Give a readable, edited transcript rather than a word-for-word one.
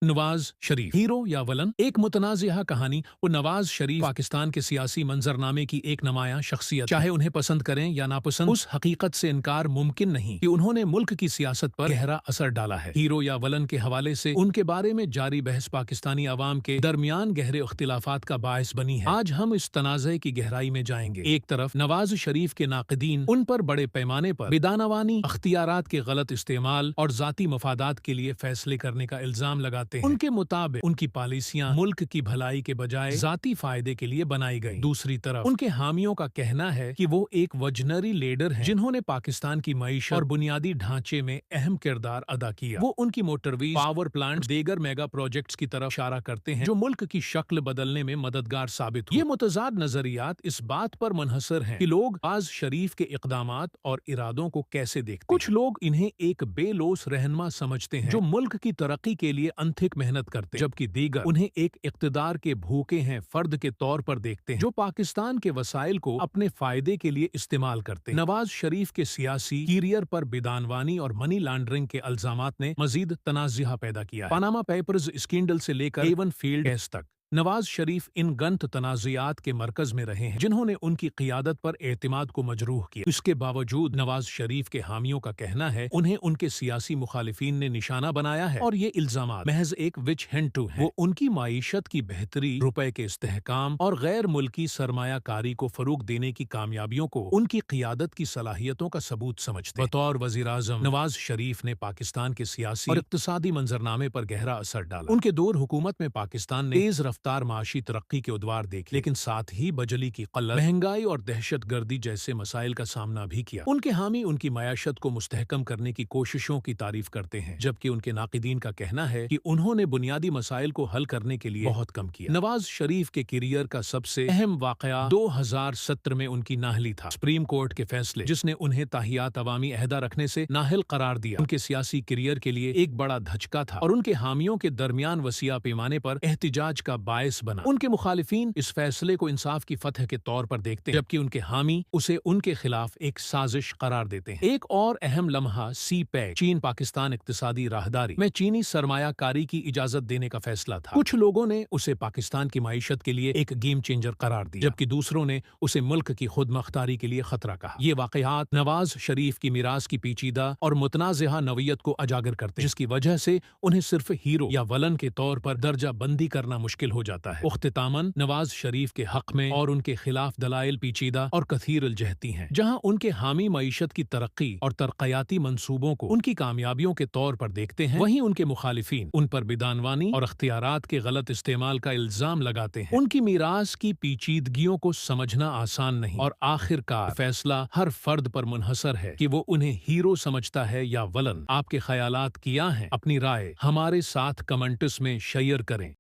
Nawaz Sharif, hero या वलन। एक मुतनाज़िहा कहानी। वो नवाज शरीफ पाकिस्तान के सियासी मंजरनामे की एक नुमायां शख्सियत, चाहे उन्हें पसंद करें या नापसंद। उस हकीकत से इनकार मुमकिन नहीं कि उन्होंने मुल्क की सियासत पर गहरा असर डाला है। हीरो या वलन के हवाले से उनके बारे में जारी बहस पाकिस्तानी अवाम के दरमियान गहरे इख्तिलाफात का बायस बनी है। आज हम इस तनाज़े की गहराई में जाएंगे। एक तरफ नवाज शरीफ के नाक़दीन उन पर बड़े पैमाने पर बेदानवानी, अख्तियारात के गलत इस्तेमाल और जाती मफादात के लिए फैसले करने का इल्जाम लगाते हैं। उनके मुताबिक उनकी पॉलिसियां मुल्क की भलाई के बजाय जाती फायदे के लिए बनाई गई। दूसरी तरफ उनके हामियों का कहना है कि वो एक वजनरी लीडर हैं, जिन्होंने पाकिस्तान की मईशत और बुनियादी ढांचे में अहम किरदार अदा किया। वो उनकी मोटरवेज, पावर प्लांट, दीगर मेगा प्रोजेक्ट्स की तरफ इशारा करते हैं, जो मुल्क की शक्ल बदलने में मददगार साबित हुए। ये मुतजाद नजरियात इस बात पर मुनहसर हैं कि लोग नवाज शरीफ के इकदामात और इरादों को कैसे देखते हैं। कुछ लोग इन्हें एक बेलोस रहनुमा समझते हैं, जो मुल्क की तरक्की के लिए अनथिक मेहनत करते हैं, जबकि दीगर उन्हें एक इक्तदार के भूखे हैं फर्द के तौर पर देखते हैं, जो पाकिस्तान के वसाइल को अपने फायदे के लिए इस्तेमाल करते हैं। नवाज शरीफ के सियासी कैरियर पर बेदानवानी और मनी लॉन्ड्रिंग के इल्जामात ने मजीद तनाज़िहा पैदा किया है। पनामा पेपर्स स्कैंडल से लेकर एवन फील्ड केस तक नवाज शरीफ इन गंत तनाज़ियात के मरकज में रहे हैं, जिन्होंने उनकी क़ियादत पर एतमाद को मजरूह किया। इसके बावजूद नवाज शरीफ के हामियों का कहना है उन्हें उनके सियासी मुखालिफिन ने निशाना बनाया है और ये इल्जामात महज एक विच हंट है। वो उनकी माईशत की बेहतरी, रुपए के इस्तेहकाम और गैर मुल्की सरमायाकारी को फरोग देने की कामयाबियों को उनकी क़ियादत की सलाहियतों का सबूत समझते। बतौर वज़ीर-ए-आज़म नवाज शरीफ ने पाकिस्तान के सियासी और इक़्तिसादी मंजरनामे पर गहरा असर डाला। उनके दौर हुकूमत में पाकिस्तान ने तेज रफ्तार माशी तरक्की के उद्वार देखे, लेकिन साथ ही बजली की क़ल्लत, महंगाई और दहशत गर्दी जैसे मसाइल का सामना भी किया। उनके हामी उनकी मयाशत को मुस्तहकम करने की कोशिशों की तारीफ करते हैं, जबकि उनके नाक़िदीन का कहना है कि उन्होंने बुनियादी मसाइल को हल करने के लिए बहुत कम किया। नवाज शरीफ के कैरियर का सबसे अहम वाक़या 2017 में उनकी नाहली था। सुप्रीम कोर्ट के फैसले, जिसने उन्हें ताहियात अवामी अहदा रखने से नाहल करार दिया, उनके सियासी कैरियर के लिए एक बड़ा धचका था और उनके हामियों के दरमियान वसीया पैमाने पर एहतिजाज का बायस बना। उनके मुखालिफिन इस फैसले को इंसाफ की फतह के तौर पर देखते हैं, जबकि उनके हामी उसे उनके खिलाफ एक साजिश करार देते हैं। एक और अहम लम्हा सी पैक, चीन पाकिस्तान इक्तिसादी राहदारी में चीनी सरमायाकारी की इजाजत देने का फैसला था। कुछ लोगों ने उसे पाकिस्तान की मईशत के लिए एक गेम चेंजर करार दिया, जबकि दूसरों ने उसे मुल्क की खुद मुख्तारी के लिए खतरा कहा। ये वाकयात नवाज शरीफ की मीरास की पेचीदा और मुतनाज़िहा नौइयत को उजागर करते हैं, जिसकी वजह से उन्हें सिर्फ हीरो या वलन के तौर पर दर्जा बंदी करना मुश्किल हो जाता है। उख्तितामन नवाज शरीफ के हक में और उनके खिलाफ दलाइल पेचीदा और कथीर उलझती हैं। जहां उनके हामी मईशत की तरक्की और तरक्याती मंसूबों को उनकी कामयाबियों के तौर पर देखते हैं, वहीं उनके मुखालिफिन उन पर बेदानवानी और अख्तियारात के गलत इस्तेमाल का इल्जाम लगाते हैं। उनकी मीरास की पेचीदगियों को समझना आसान नहीं और आखिरकार फैसला हर फर्द पर मुनहसर है कि वो उन्हें हीरो समझता है या वलन। आपके ख्यालात क्या हैं? अपनी राय हमारे साथ कमेंट्स में शेयर करें।